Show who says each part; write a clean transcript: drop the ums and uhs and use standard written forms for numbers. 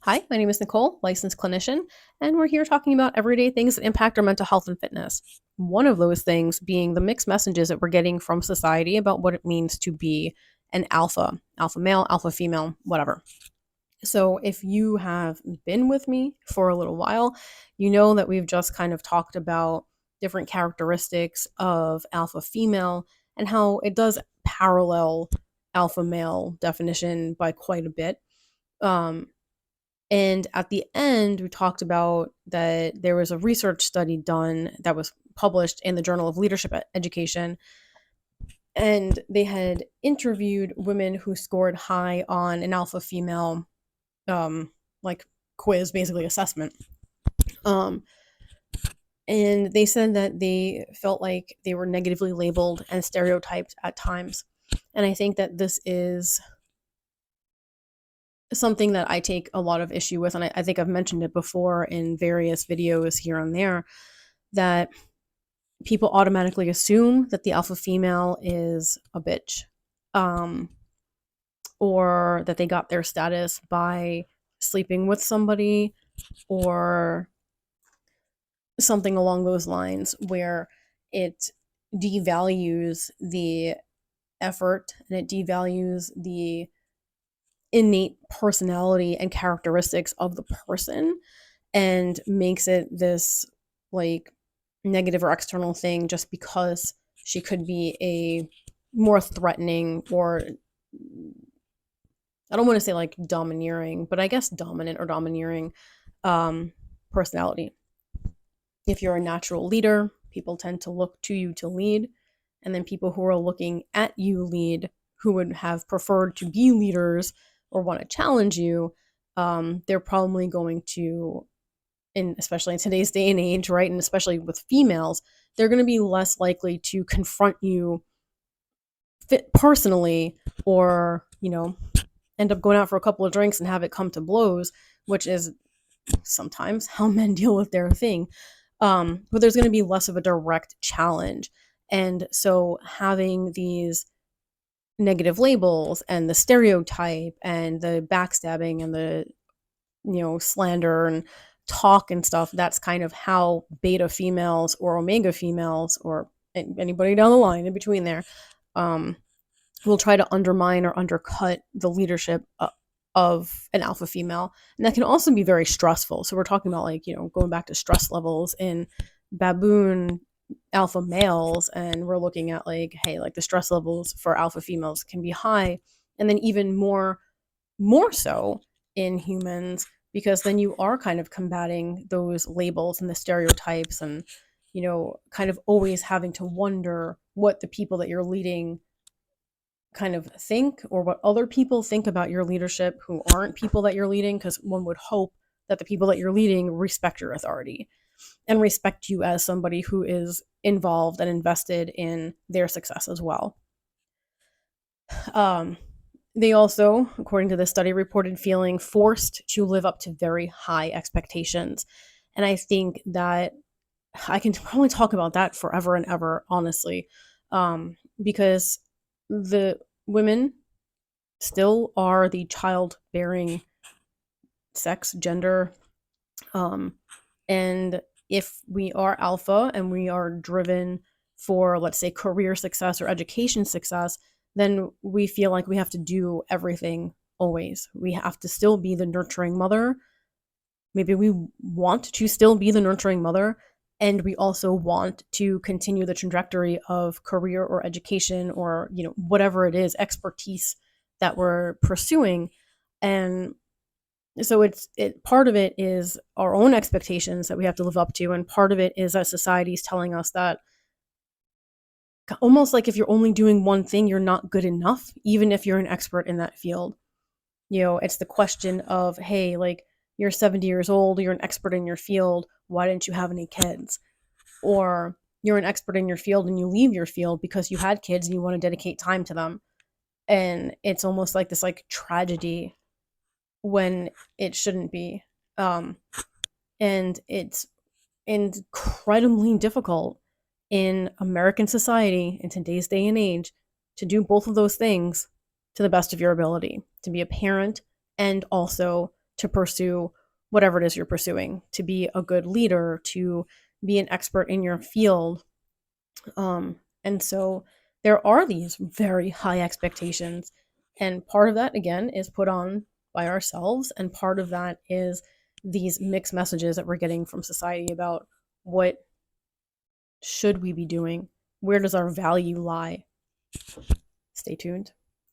Speaker 1: Hi, my name is Nicole, licensed clinician, and we're here talking about everyday things that impact our mental health and fitness. One of those things being the mixed messages that we're getting from society about what it means to be an alpha male, alpha female, whatever. So, if you have been with me for a little while, you know that we've just kind of talked about different characteristics of alpha female and how it does parallel alpha male definition by quite a bit. Um, and at the end, we talked about that there was a research study done that was published in the Journal of Leadership Education. And they had interviewed women who scored high on an alpha female, like quiz, basically assessment. Um, and they said that they felt like they were negatively labeled and stereotyped at times. And I think that this is something that I take a lot of issue with. And I think I've mentioned it before in various videos here and there, that people automatically assume that the alpha female is a bitch, um, or that they got their status by sleeping with somebody, or something along those lines, where it devalues the effort and it devalues the innate personality and characteristics of the person and makes it this like negative or external thing just because she could be a more threatening, or I don't want to say like domineering, but I guess dominant or domineering personality. If you're a natural leader, people tend to look to you to lead, and then people who are looking at you lead, who would have preferred to be leaders or want to challenge you, they're probably going to, especially in today's day and age, right, and especially with females, they're going to be less likely to confront you personally, or end up going out for a couple of drinks and have it come to blows, which is sometimes how men deal with their thing. But there's going to be less of a direct challenge. And so having these negative labels and the stereotype and the backstabbing and the slander and talk and stuff, that's kind of how beta females or omega females, or anybody down the line in between there, will try to undermine or undercut the leadership of an alpha female. And that can also be very stressful. So we're talking about, like, going back to stress levels in baboon alpha males, and we're looking at like, hey, like the stress levels for alpha females can be high, and then even more so in humans, because then you are kind of combating those labels and the stereotypes, and kind of always having to wonder what the people that you're leading kind of think, or what other people think about your leadership who aren't people that you're leading, because one would hope that the people that you're leading respect your authority and respect you as somebody who is involved and invested in their success as well. Um, they also, according to this study, reported feeling forced to live up to very high expectations. And I think that I can probably talk about that forever and ever, honestly, because the women still are the childbearing sex, gender. And if we are alpha and we are driven for, let's say, career success or education success, then we feel like we have to do everything always. We have to still be the nurturing mother. Maybe we want to still be the nurturing mother, and we also want to continue the trajectory of career or education, or whatever it is, expertise that we're pursuing. And so part of it is our own expectations that we have to live up to, and part of it is that society's telling us that, almost like, if you're only doing one thing, you're not good enough, even if you're an expert in that field. It's the question of, hey, like, you're 70 years old, you're an expert in your field, why didn't you have any kids? Or you're an expert in your field and you leave your field because you had kids and you want to dedicate time to them. And it's almost like this like tragedy when it shouldn't be. And it's incredibly difficult in American society in today's day and age to do both of those things to the best of your ability, to be a parent and also to pursue whatever it is you're pursuing, to be a good leader, to be an expert in your field. And so there are these very high expectations. And part of that, again, is put on by ourselves. And part of that is these mixed messages that we're getting from society about what should we be doing? Where does our value lie? Stay tuned.